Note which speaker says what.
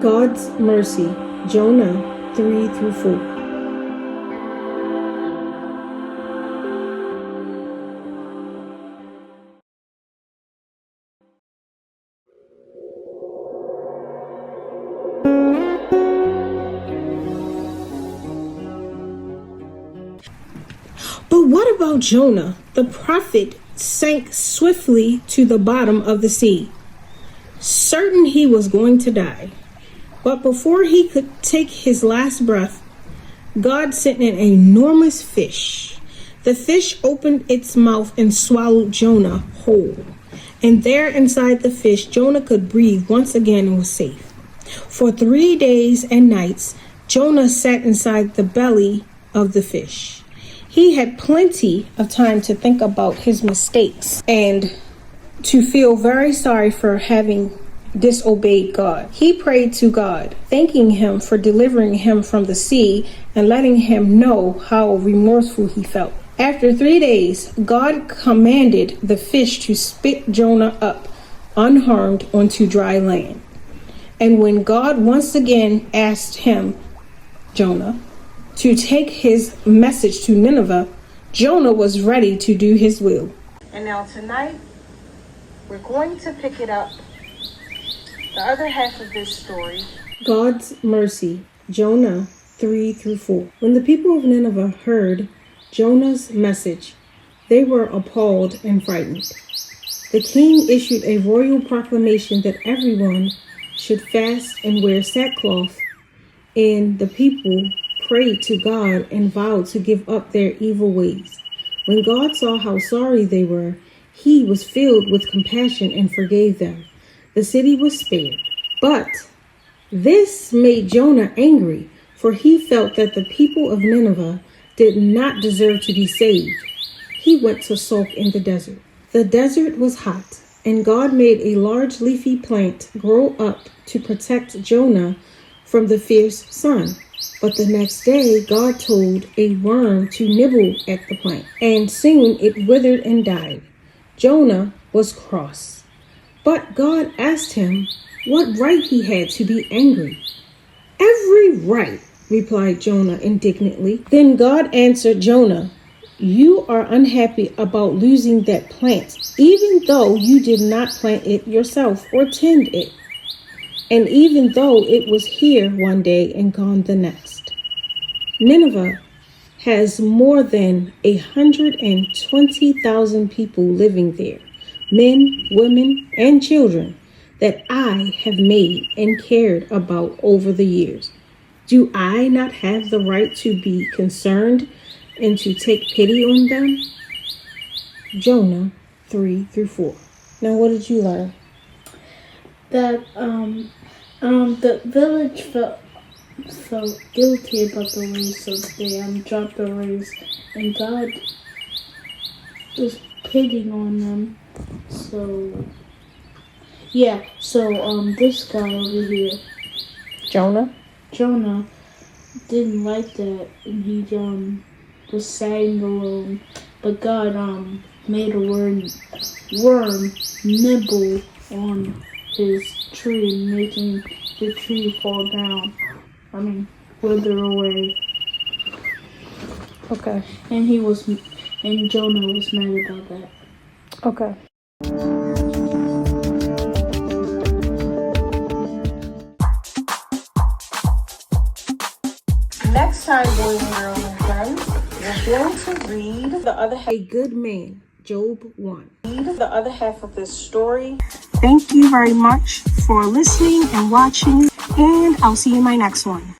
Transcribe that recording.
Speaker 1: God's mercy, Jonah 3 through 4. But what about Jonah? The prophet sank swiftly to the bottom of the sea, certain he was going to die. But before he could take his last breath, God sent an enormous fish. The fish opened its mouth and swallowed Jonah whole. And there inside the fish, Jonah could breathe once again and was safe. For 3 days and nights, Jonah sat inside the belly of the fish. He had plenty of time to think about his mistakes and to feel very sorry for having disobeyed God. He prayed to God, thanking him for delivering him from the sea and letting him know how remorseful he felt. After 3 days, God commanded the fish to spit Jonah up unharmed onto dry land. And when God once again asked him, Jonah, to take his message to Nineveh, Jonah was ready to do his will.
Speaker 2: And now tonight, we're going to pick it up, the other half of this story.
Speaker 1: God's mercy, Jonah 3 through 4. When the people of Nineveh heard Jonah's message, they were appalled and frightened. The king issued a royal proclamation that everyone should fast and wear sackcloth, and the people prayed to God and vowed to give up their evil ways. When God saw how sorry they were, he was filled with compassion and forgave them. The city was spared. But this made Jonah angry, for he felt that the people of Nineveh did not deserve to be saved. He went to sulk in the desert. The desert was hot, and God made a large leafy plant grow up to protect Jonah from the fierce sun. But the next day, God told a worm to nibble at the plant, and soon it withered and died. Jonah was cross. But God asked him what right he had to be angry. Every right, replied Jonah indignantly. Then God answered Jonah, you are unhappy about losing that plant, even though you did not plant it yourself or tend it, and even though it was here one day and gone the next. Nineveh has more than 120,000 people living there, men, women, and children that I have made and cared about over the years. Do I not have the right to be concerned and to take pity on them? Jonah 3 through 4. Now, what did you learn?
Speaker 3: That the village felt guilty about the race, so they dropped the race, and God was pitying on them. So this guy over here,
Speaker 1: Jonah
Speaker 3: didn't like that, and he was sad and alone. But God made a worm nibble on his tree, making the tree fall down. Wither away.
Speaker 1: Okay.
Speaker 3: And Jonah was mad about that.
Speaker 1: Okay.
Speaker 2: Next time, boys and girls and friends, we're going to read the other half.
Speaker 1: A good man, Job 1.
Speaker 2: Read the other half of this story.
Speaker 1: Thank you very much for listening and watching, and I'll see you in my next one.